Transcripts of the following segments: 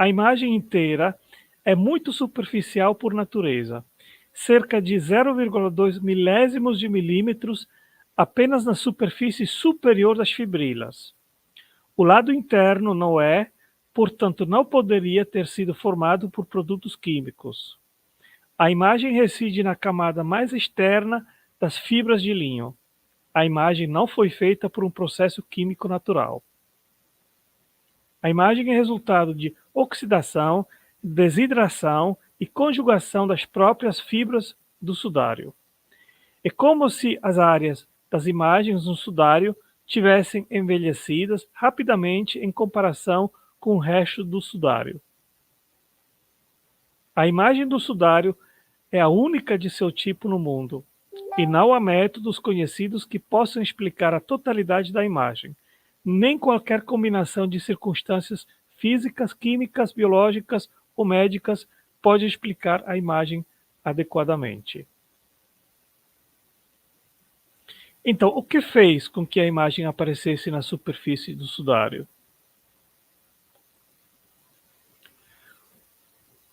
A imagem inteira é muito superficial por natureza, cerca de 0,2 milésimos de milímetros apenas na superfície superior das fibrilas. O lado interno não é, portanto, não poderia ter sido formado por produtos químicos. A imagem reside na camada mais externa das fibras de linho. A imagem não foi feita por um processo químico natural. A imagem é resultado de oxidação, desidratação e conjugação das próprias fibras do sudário. É como se as áreas das imagens no sudário tivessem envelhecidas rapidamente em comparação com o resto do sudário. A imagem do sudário é a única de seu tipo no mundo, e não há métodos conhecidos que possam explicar a totalidade da imagem, nem qualquer combinação de circunstâncias físicas, químicas, biológicas ou médicas pode explicar a imagem adequadamente. Então, o que fez com que a imagem aparecesse na superfície do sudário?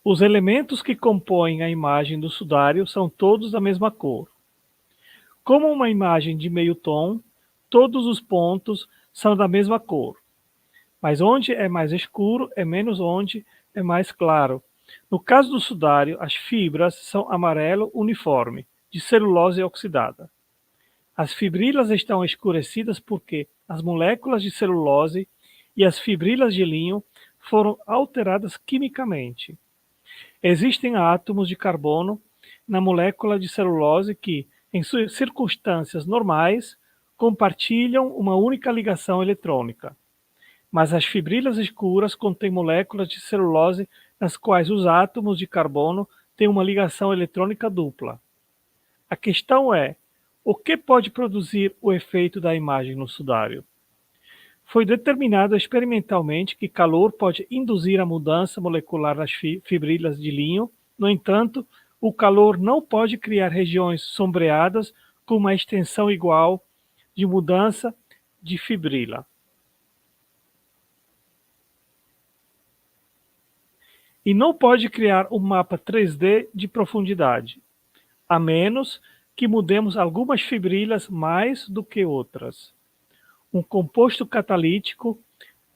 Os elementos que compõem a imagem do sudário são todos da mesma cor. Como uma imagem de meio tom, todos os pontos são da mesma cor, mas onde é mais escuro é menos onde é mais claro. No caso do sudário, as fibras são amarelo uniforme, de celulose oxidada. As fibrilas estão escurecidas porque as moléculas de celulose e as fibrilas de linho foram alteradas quimicamente. Existem átomos de carbono na molécula de celulose que, em circunstâncias normais, compartilham uma única ligação eletrônica. Mas as fibrilas escuras contêm moléculas de celulose nas quais os átomos de carbono têm uma ligação eletrônica dupla. A questão é, o que pode produzir o efeito da imagem no sudário? Foi determinado experimentalmente que calor pode induzir a mudança molecular das fibrilas de linho. No entanto, o calor não pode criar regiões sombreadas com uma extensão igual de mudança de fibrila. E não pode criar um mapa 3D de profundidade, a menos que mudemos algumas fibrilas mais do que outras. Um composto catalítico,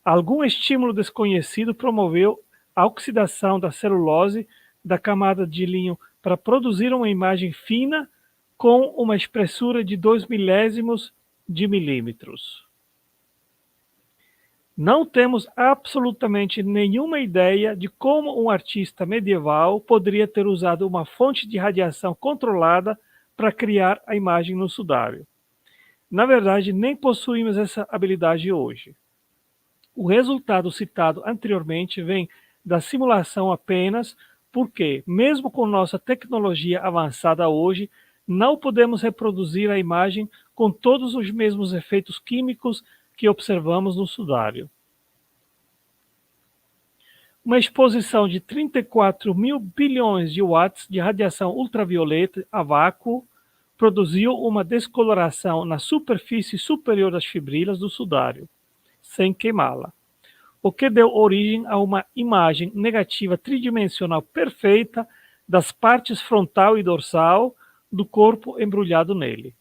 algum estímulo desconhecido promoveu a oxidação da celulose da camada de linho para produzir uma imagem fina com uma espessura de 2 milésimos de milímetros. Não temos absolutamente nenhuma ideia de como um artista medieval poderia ter usado uma fonte de radiação controlada para criar a imagem no sudário. Na verdade, nem possuímos essa habilidade hoje. O resultado citado anteriormente vem da simulação apenas porque, mesmo com nossa tecnologia avançada hoje, não podemos reproduzir a imagem com todos os mesmos efeitos químicos que observamos no sudário. Uma exposição de 34 mil bilhões de watts de radiação ultravioleta a vácuo produziu uma descoloração na superfície superior das fibrilas do sudário, sem queimá-la, o que deu origem a uma imagem negativa tridimensional perfeita das partes frontal e dorsal do corpo embrulhado nele.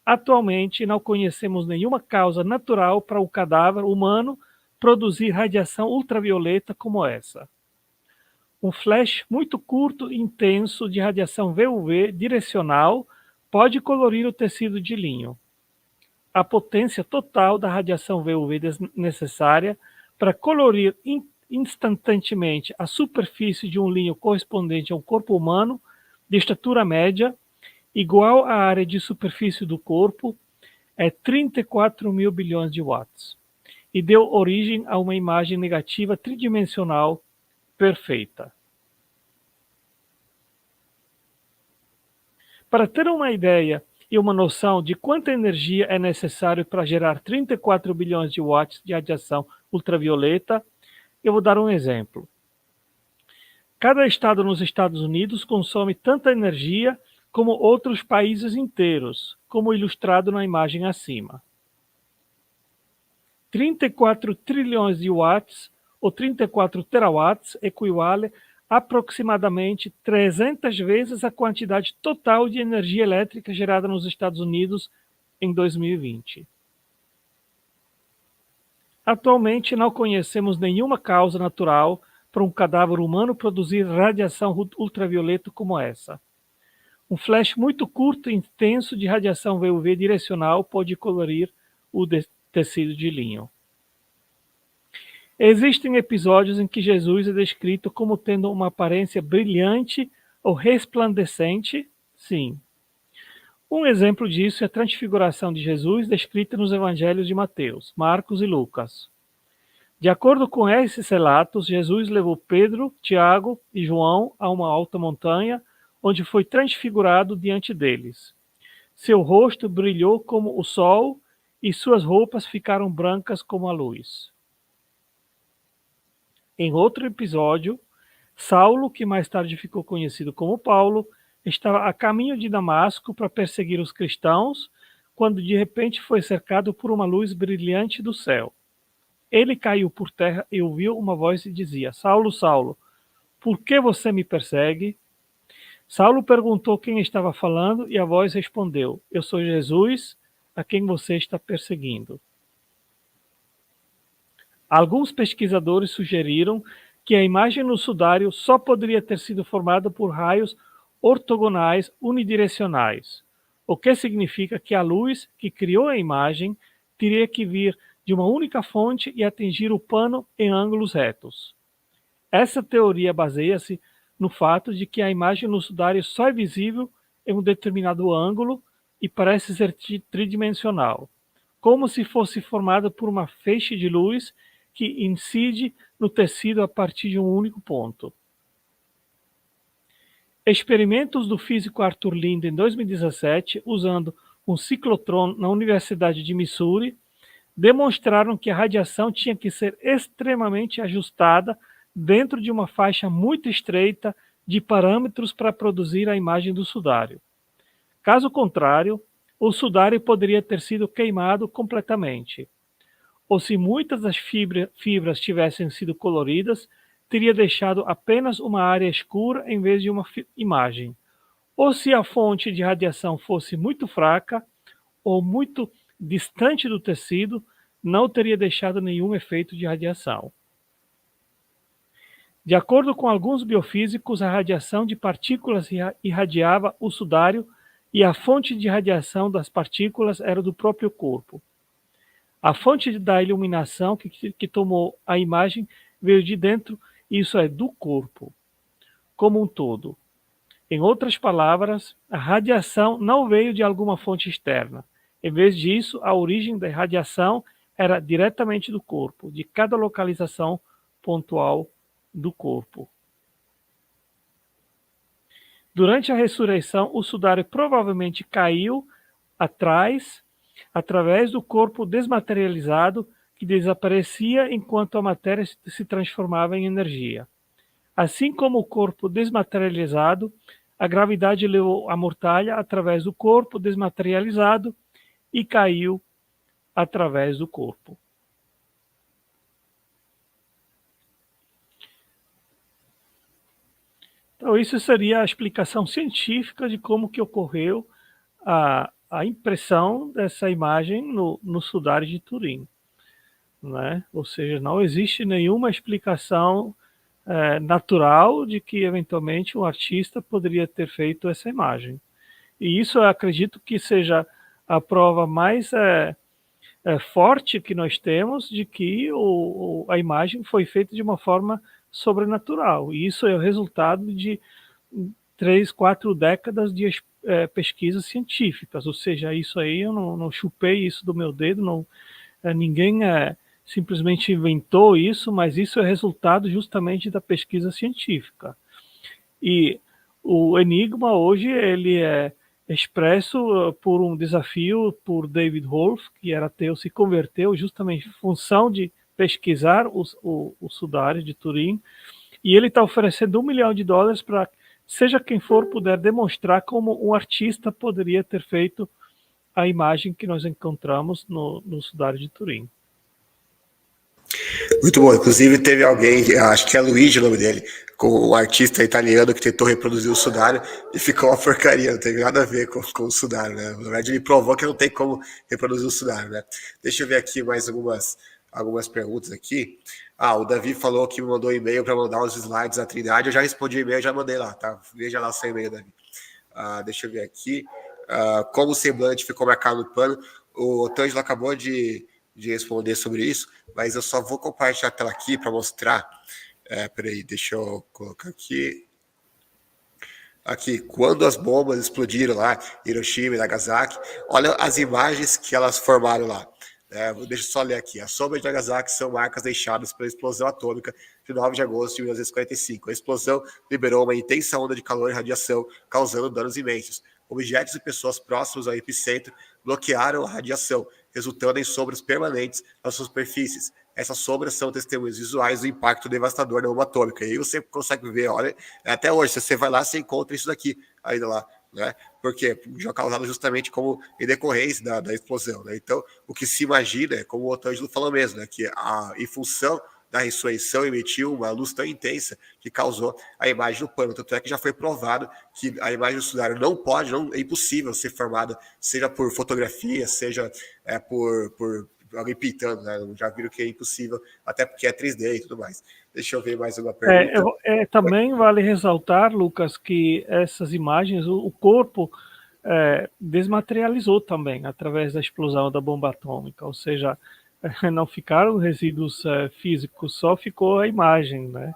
Atualmente, não conhecemos nenhuma causa natural para o cadáver humano produzir radiação ultravioleta como essa. Um flash muito curto e intenso de radiação VUV direcional pode colorir o tecido de linho. A potência total da radiação VUV necessária para colorir instantaneamente a superfície de um linho correspondente a um corpo humano de estatura média, igual à área de superfície do corpo, é 34 mil bilhões de watts, e deu origem a uma imagem negativa tridimensional perfeita. Para ter uma ideia e uma noção de quanta energia é necessário para gerar 34 bilhões de watts de radiação ultravioleta, eu vou dar um exemplo. Cada estado nos Estados Unidos consome tanta energia como outros países inteiros, como ilustrado na imagem acima. 34 trilhões de watts ou 34 terawatts, equivale a aproximadamente 300 vezes a quantidade total de energia elétrica gerada nos Estados Unidos em 2020. Atualmente, não conhecemos nenhuma causa natural para um cadáver humano produzir radiação ultravioleta como essa. Um flash muito curto e intenso de radiação UV direcional pode colorir o tecido de linho. Existem episódios em que Jesus é descrito como tendo uma aparência brilhante ou resplandecente? Sim. Um exemplo disso é a transfiguração de Jesus descrita nos evangelhos de Mateus, Marcos e Lucas. De acordo com esses relatos, Jesus levou Pedro, Tiago e João a uma alta montanha, onde foi transfigurado diante deles. Seu rosto brilhou como o sol e suas roupas ficaram brancas como a luz. Em outro episódio, Saulo, que mais tarde ficou conhecido como Paulo, estava a caminho de Damasco para perseguir os cristãos, quando de repente foi cercado por uma luz brilhante do céu. Ele caiu por terra e ouviu uma voz que dizia: Saulo, Saulo, por que você me persegue? Saulo perguntou quem estava falando e a voz respondeu: Eu sou Jesus, a quem você está perseguindo. Alguns pesquisadores sugeriram que a imagem no sudário só poderia ter sido formada por raios ortogonais unidirecionais, o que significa que a luz que criou a imagem teria que vir de uma única fonte e atingir o pano em ângulos retos. Essa teoria baseia-se no fato de que a imagem no sudário só é visível em um determinado ângulo e parece ser tridimensional, como se fosse formada por uma feixe de luz que incide no tecido a partir de um único ponto. Experimentos do físico Arthur Linde em 2017, usando um ciclotrão na Universidade de Missouri, demonstraram que a radiação tinha que ser extremamente ajustada dentro de uma faixa muito estreita de parâmetros para produzir a imagem do sudário. Caso contrário, o sudário poderia ter sido queimado completamente. Ou se muitas das fibras tivessem sido coloridas, teria deixado apenas uma área escura em vez de uma imagem. Ou se a fonte de radiação fosse muito fraca ou muito distante do tecido, não teria deixado nenhum efeito de radiação. De acordo com alguns biofísicos, a radiação de partículas irradiava o sudário e a fonte de radiação das partículas era do próprio corpo. A fonte da iluminação que tomou a imagem veio de dentro, isso é, do corpo, como um todo. Em outras palavras, a radiação não veio de alguma fonte externa. Em vez disso, a origem da radiação era diretamente do corpo, de cada localização pontual do corpo. Durante a ressurreição, o sudário provavelmente caiu através do corpo desmaterializado que desaparecia enquanto a matéria se transformava em energia. Assim como o corpo desmaterializado, a gravidade levou a mortalha através do corpo desmaterializado e caiu através do corpo. Então, isso seria a explicação científica de como que ocorreu a impressão dessa imagem no sudário de Turim, né? Ou seja, não existe nenhuma explicação natural de que, eventualmente, um artista poderia ter feito essa imagem. E isso eu acredito que seja a prova mais forte que nós temos de que a imagem foi feita de uma forma sobrenatural. E isso é o resultado de 3, 4 décadas de pesquisas científicas. Ou seja, isso aí eu não chupei isso do meu dedo, ninguém simplesmente inventou isso, mas isso é resultado justamente da pesquisa científica. O enigma hoje ele é expresso por um desafio por David Wolff, que era ateu, se converteu justamente em função de pesquisar o sudário de Turim, e ele está oferecendo $1 milhão para seja quem for puder demonstrar como um artista poderia ter feito a imagem que nós encontramos no sudário de Turim. Muito bom. Inclusive, teve alguém, acho que é Luigi o nome dele, com um artista italiano que tentou reproduzir o sudário e ficou uma porcaria, não teve nada a ver com o sudário, né? Na verdade, ele provou que não tem como reproduzir o sudário, né? Deixa eu ver aqui mais algumas perguntas aqui. Ah, o Davi falou que me mandou um e-mail para mandar os slides da Trindade. Eu já respondi o e-mail, já mandei lá, tá? Veja lá o seu e-mail, Davi. Deixa eu ver aqui. Como o semblante ficou marcado no pano. O Tângelo acabou de responder sobre isso, mas eu só vou compartilhar a tela aqui para mostrar. Peraí, deixa eu colocar aqui. Aqui, quando as bombas explodiram lá, Hiroshima e Nagasaki, olha as imagens que elas formaram lá. Deixa eu só ler aqui. As sombras de Nagasaki são marcas deixadas pela explosão atômica de 9 de agosto de 1945. A explosão liberou uma intensa onda de calor e radiação, causando danos imensos. Objetos e pessoas próximas ao epicentro bloquearam a radiação, resultando em sombras permanentes nas superfícies. Essas sombras são testemunhas visuais do impacto devastador da bomba atômica. E aí você consegue ver, olha, até hoje, se você vai lá, você encontra isso daqui ainda lá, né? Porque já causado justamente como em decorrência da explosão, né? Então, o que se imagina, é como o Otângelo falou mesmo, né? Que em função da ressurreição emitiu uma luz tão intensa que causou a imagem do pano. Tanto é que já foi provado que a imagem do sudário é impossível ser formada, seja por fotografia, seja por alguém pintando, né? Já viram que é impossível, até porque é 3D e tudo mais. Deixa eu ver mais uma pergunta. Também vale ressaltar, Lucas, que essas imagens, o corpo desmaterializou também através da explosão da bomba atômica, ou seja, não ficaram resíduos físicos, só ficou a imagem, né?